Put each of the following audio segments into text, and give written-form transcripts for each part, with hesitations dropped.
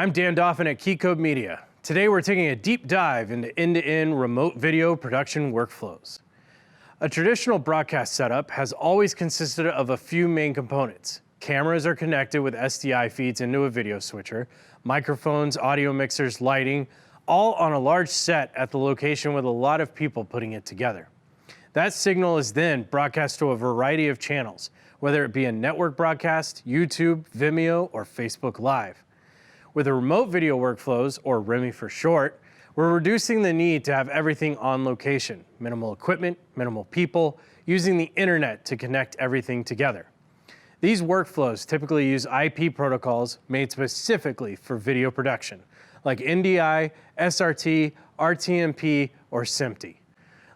I'm Dan Dauphin at Keycode Media. Today we're taking a deep dive into end-to-end remote video production workflows. A traditional broadcast setup has always consisted of a few main components. Cameras are connected with SDI feeds into a video switcher, microphones, audio mixers, lighting, all on a large set at the location with a lot of people putting it together. That signal is then broadcast to a variety of channels, whether it be a network broadcast, YouTube, Vimeo, or Facebook Live. With the remote video workflows, or REMI for short, we're reducing the need to have everything on location, minimal equipment, minimal people, using the internet to connect everything together. These workflows typically use IP protocols made specifically for video production, like NDI, SRT, RTMP, or SMPTE.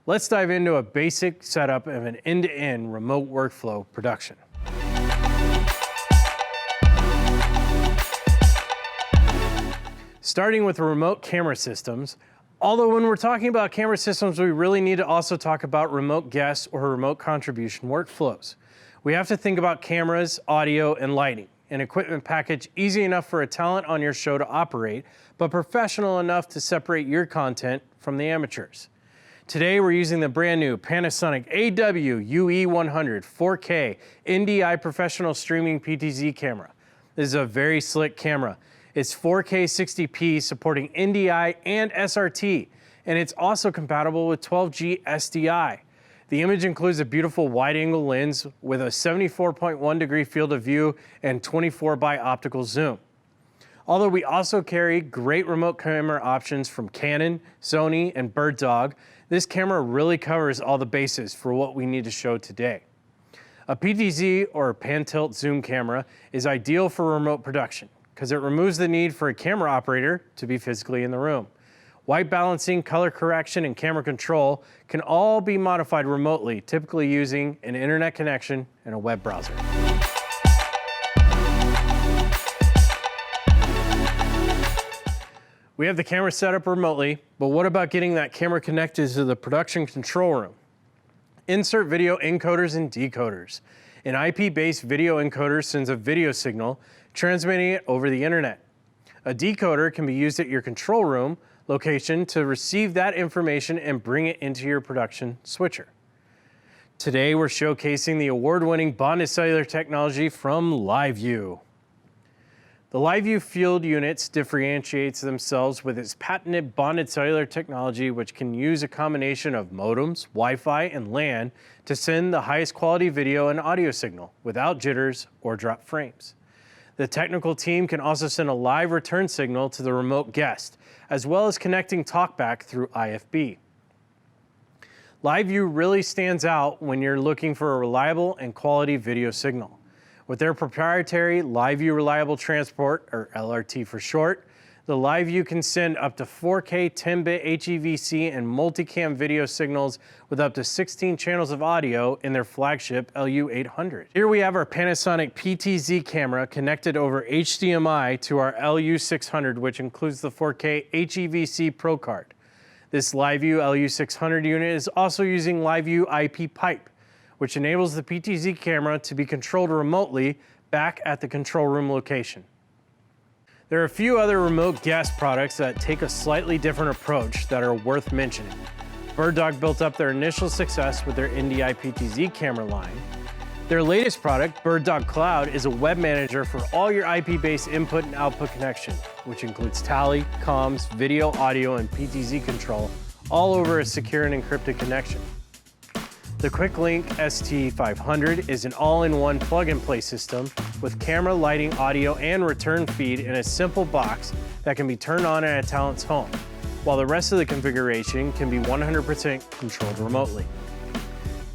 Let's dive into a basic setup of an end-to-end remote workflow production. Starting with remote camera systems, although when we're talking about camera systems, we really need to also talk about remote guest or remote contribution workflows. We have to think about cameras, audio, and lighting, an equipment package easy enough for a talent on your show to operate, but professional enough to separate your content from the amateurs. Today, we're using the brand new Panasonic AW-UE100 4K NDI professional streaming PTZ camera. This is a very slick camera. It's 4K 60p supporting NDI and SRT, and it's also compatible with 12G SDI. The image includes a beautiful wide-angle lens with a 74.1 degree field of view and 24 by optical zoom. Although we also carry great remote camera options from Canon, Sony, and Birddog, this camera really covers all the bases for what we need to show today. A PTZ, or pan-tilt zoom camera, is ideal for remote production because it removes the need for a camera operator to be physically in the room. White balancing, color correction, and camera control can all be modified remotely, typically using an internet connection and a web browser. We have the camera set up remotely, but what about getting that camera connected to the production control room? Insert video encoders and decoders. An IP-based video encoder sends a video signal, transmitting it over the internet. A decoder can be used at your control room location to receive that information and bring it into your production switcher. Today, we're showcasing the award-winning bonded cellular technology from LiveView. The LiveView field units differentiates themselves with its patented bonded cellular technology, which can use a combination of modems, Wi-Fi, and LAN to send the highest quality video and audio signal without jitters or drop frames. The technical team can also send a live return signal to the remote guest, as well as connecting TalkBack through IFB. LiveView really stands out when you're looking for a reliable and quality video signal. With their proprietary LiveView Reliable Transport, or LRT for short, the LiveView can send up to 4K 10-bit HEVC and multicam video signals with up to 16 channels of audio in their flagship LU800. Here we have our Panasonic PTZ camera connected over HDMI to our LU600, which includes the 4K HEVC Pro card. This LiveView LU600 unit is also using LiveView IP pipe, which enables the PTZ camera to be controlled remotely back at the control room location. There are a few other remote guest products that take a slightly different approach that are worth mentioning. Birddog built up their initial success with their NDI PTZ camera line. Their latest product, Birddog Cloud, is a web manager for all your IP-based input and output connection, which includes tally, comms, video, audio, and PTZ control, all over a secure and encrypted connection. The QuickLink ST500 is an all-in-one plug-and-play system with camera, lighting, audio, and return feed in a simple box that can be turned on at a talent's home, while the rest of the configuration can be 100% controlled remotely.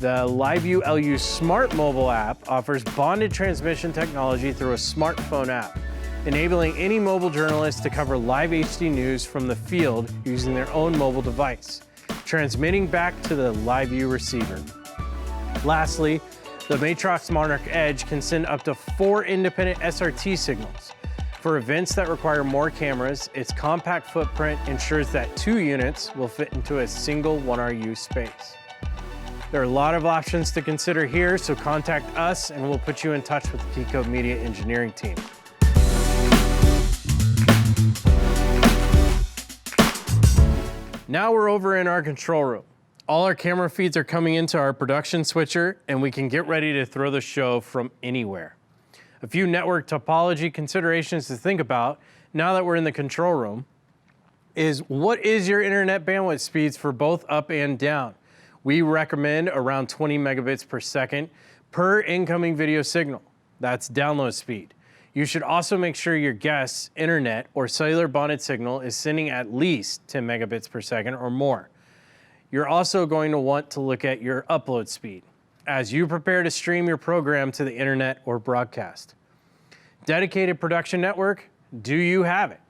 The LiveView LU Smart mobile app offers bonded transmission technology through a smartphone app, enabling any mobile journalist to cover live HD news from the field using their own mobile device, transmitting back to the LiveView receiver. Lastly, the Matrox Monarch Edge can send up to 4 independent SRT signals. For events that require more cameras, its compact footprint ensures that 2 units will fit into a single 1RU space. There are a lot of options to consider here, so contact us and we'll put you in touch with the Keycode Media engineering team. Now we're over in our control room. All our camera feeds are coming into our production switcher, and we can get ready to throw the show from anywhere. A few network topology considerations to think about now that we're in the control room is, what is your internet bandwidth speeds for both up and down? We recommend around 20 megabits per second per incoming video signal. That's download speed. You should also make sure your guest's internet or cellular bonded signal is sending at least 10 megabits per second or more. You're also going to want to look at your upload speed as you prepare to stream your program to the internet or broadcast. Dedicated production network, do you have it?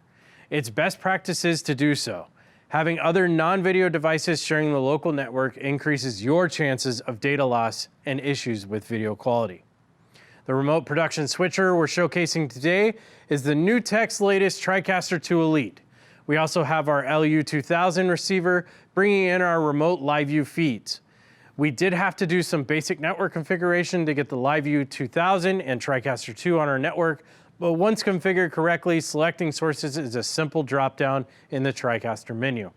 It's best practices to do so. Having other non-video devices sharing the local network increases your chances of data loss and issues with video quality. The remote production switcher we're showcasing today is the NewTek's latest TriCaster 2 Elite. We also have our LU2000 receiver bringing in our remote live view feeds. We did have to do some basic network configuration to get the LiveView2000 and TriCaster 2 on our network, but once configured correctly, selecting sources is a simple drop-down in the TriCaster menu.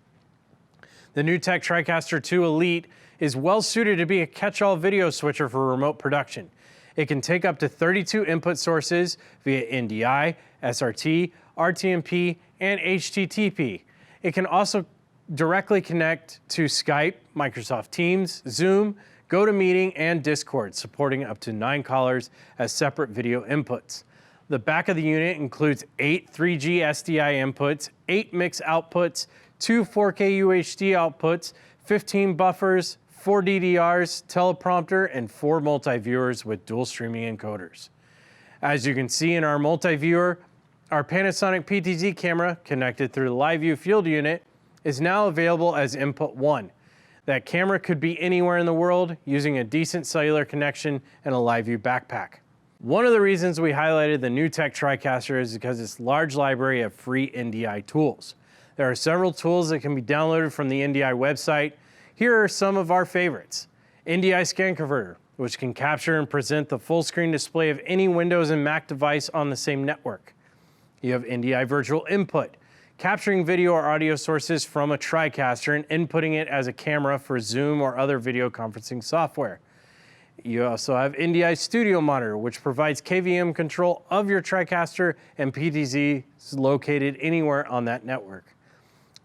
The NewTek TriCaster 2 Elite is well suited to be a catch-all video switcher for remote production. It can take up to 32 input sources via NDI, SRT, RTMP, and HTTP. It can also directly connect to Skype, Microsoft Teams, Zoom, GoToMeeting, and Discord, supporting up to 9 callers as separate video inputs. The back of the unit includes 8 3G SDI inputs, 8 mix outputs, 2 4K UHD outputs, 15 buffers, 4 DDRs, teleprompter, and 4 multi-viewers with dual streaming encoders. As you can see in our multi-viewer, our Panasonic PTZ camera connected through the LiveView field unit is now available as input 1. That camera could be anywhere in the world using a decent cellular connection and a LiveView backpack. One of the reasons we highlighted the NewTek TriCaster is because its large library of free NDI tools. There are several tools that can be downloaded from the NDI website. Here are some of our favorites. NDI Scan Converter, which can capture and present the full screen display of any Windows and Mac device on the same network. You have NDI Virtual Input, capturing video or audio sources from a TriCaster and inputting it as a camera for Zoom or other video conferencing software. You also have NDI Studio Monitor, which provides KVM control of your TriCaster and PTZ located anywhere on that network.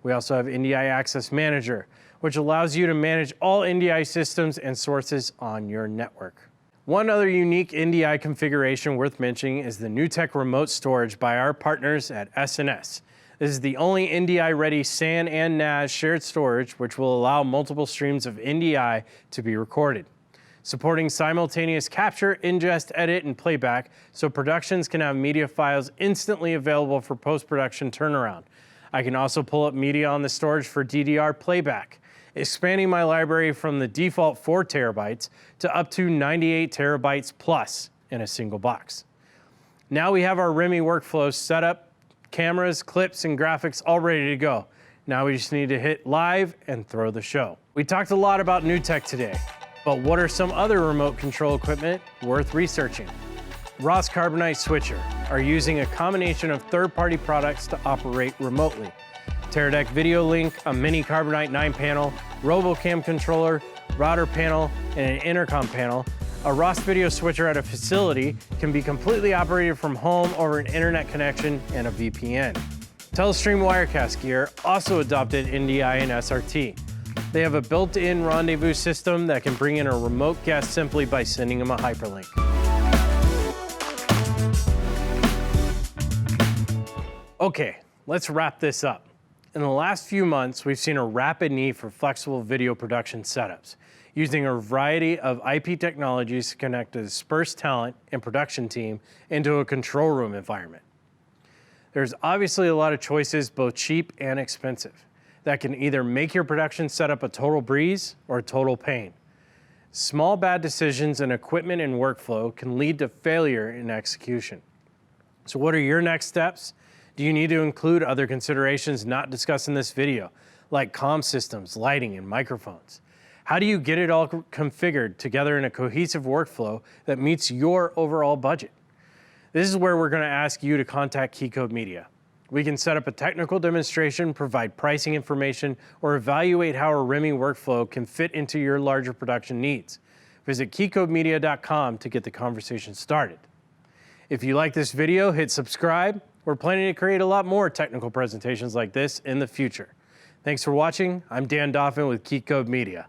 We also have NDI Access Manager, which allows you to manage all NDI systems and sources on your network. One other unique NDI configuration worth mentioning is the NewTek remote storage by our partners at SNS. This is the only NDI-ready SAN and NAS shared storage, which will allow multiple streams of NDI to be recorded, supporting simultaneous capture, ingest, edit, and playback, so productions can have media files instantly available for post-production turnaround. I can also pull up media on the storage for DDR playback, expanding my library from the default 4 terabytes to up to 98 terabytes plus in a single box. Now we have our REMI workflow set up, cameras, clips, and graphics all ready to go. Now we just need to hit live and throw the show. We talked a lot about NewTek today, but what are some other remote control equipment worth researching? Ross Carbonite Switcher are using a combination of third-party products to operate remotely. Teradek Video Link, a mini Carbonite 9-panel, RoboCam controller, router panel, and an intercom panel. A Ross video switcher at a facility can be completely operated from home over an internet connection and a VPN. Telestream Wirecast gear also adopted NDI and SRT. They have a built-in rendezvous system that can bring in a remote guest simply by sending them a hyperlink. Okay, let's wrap this up. In the last few months, we've seen a rapid need for flexible video production setups, using a variety of IP technologies to connect a dispersed talent and production team into a control room environment. There's obviously a lot of choices, both cheap and expensive, that can either make your production setup a total breeze or a total pain. Small bad decisions in equipment and workflow can lead to failure in execution. So what are your next steps? Do you need to include other considerations not discussed in this video, like comm systems, lighting, and microphones? How do you get it all configured together in a cohesive workflow that meets your overall budget? This is where we're going to ask you to contact Keycode Media. We can set up a technical demonstration, provide pricing information, or evaluate how a rimming workflow can fit into your larger production needs. Visit keycodemedia.com to get the conversation started. If you like this video, hit subscribe. We're planning to create a lot more technical presentations like this in the future. Thanks for watching. I'm Dan Dauphin with Key Code Media.